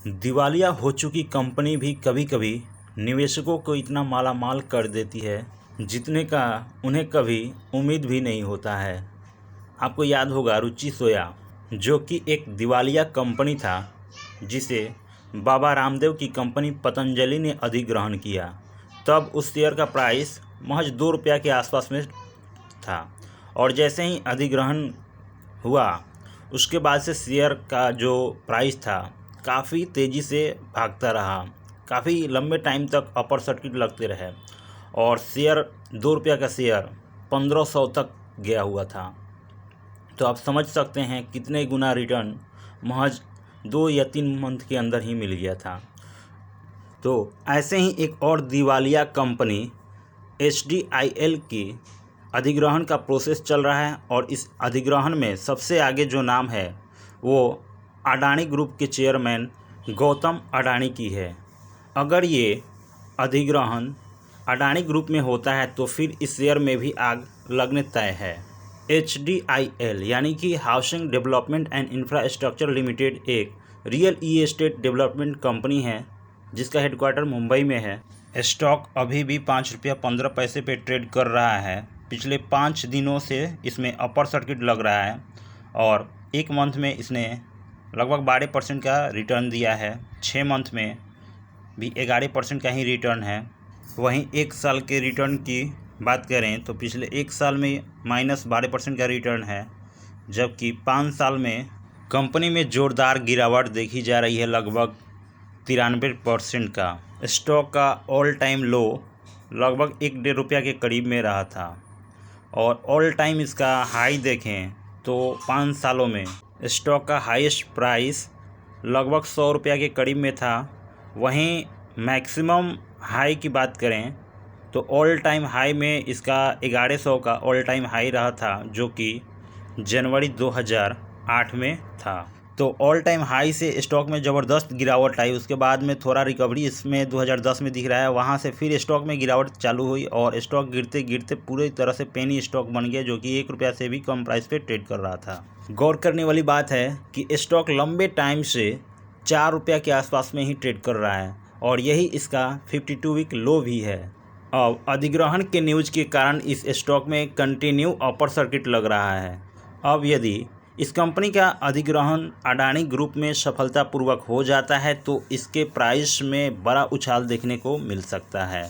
दिवालिया हो चुकी कंपनी भी कभी कभी निवेशकों को इतना मालामाल कर देती है जितने का उन्हें कभी उम्मीद भी नहीं होता है। आपको याद होगा रुचि सोया, जो कि एक दिवालिया कंपनी था जिसे बाबा रामदेव की कंपनी पतंजलि ने अधिग्रहण किया। तब उस शेयर का प्राइस महज 2 रुपया के आसपास में था और जैसे ही अधिग्रहण हुआ उसके बाद से शेयर का जो प्राइस था काफ़ी तेज़ी से भागता रहा, काफ़ी लंबे टाइम तक अपर सर्किट लगते रहे और शेयर 2 रुपया का शेयर 1500 तक गया हुआ था। तो आप समझ सकते हैं कितने गुना रिटर्न महज 2 या 3 मंथ के अंदर ही मिल गया था। तो ऐसे ही एक और दिवालिया कंपनी HDIL की अधिग्रहण का प्रोसेस चल रहा है और इस अधिग्रहण में सबसे आगे जो नाम है वो अडानी ग्रुप के चेयरमैन गौतम अडानी की है। अगर ये अधिग्रहण अडानी ग्रुप में होता है तो फिर इस शेयर में भी आग लगने तय है। HDIL यानी कि housing development and infrastructure limited एक रियल एस्टेट डेवलपमेंट कंपनी है जिसका हेडक्वार्टर मुंबई में है। स्टॉक अभी भी 5 रुपया 15 पैसे पे ट्रेड कर रहा है। पिछले 5 दिनों से इसमें अपर सर्किट लग रहा है और 1 मंथ में इसने लगभग 12% का रिटर्न दिया है। 6 मंथ में भी 11% का ही रिटर्न है। वहीं 1 साल के रिटर्न की बात करें तो पिछले 1 साल में -12% का रिटर्न है, जबकि 5 साल में कंपनी में जोरदार गिरावट देखी जा रही है, लगभग 93% का। स्टॉक का ऑल टाइम लो लगभग 1-1.5 रुपया के करीब में रहा था और ऑल टाइम इसका हाई देखें तो 5 सालों में स्टॉक का हाईएस्ट प्राइस लगभग 100 रुपया के करीब में था। वहीं मैक्सिमम हाई की बात करें तो ऑल टाइम हाई में इसका 1100 का ऑल टाइम हाई रहा था, जो कि जनवरी 2008 में था। तो ऑल टाइम हाई से स्टॉक में ज़बरदस्त गिरावट आई। उसके बाद में थोड़ा रिकवरी इसमें 2010 में दिख रहा है। वहाँ से फिर स्टॉक में गिरावट चालू हुई और स्टॉक गिरते गिरते पूरी तरह से पेनी स्टॉक बन गया, जो कि 1 रुपया से भी कम प्राइस पे ट्रेड कर रहा था। गौर करने वाली बात है कि स्टॉक लंबे टाइम से 4 रुपया के आसपास में ही ट्रेड कर रहा है और यही इसका 52 वीक लो भी है। अब अधिग्रहण के न्यूज़ के कारण इस स्टॉक में कंटिन्यू अपर सर्किट लग रहा है। अब यदि इस कंपनी का अधिग्रहण अडानी ग्रुप में सफलतापूर्वक हो जाता है तो इसके प्राइस में बड़ा उछाल देखने को मिल सकता है।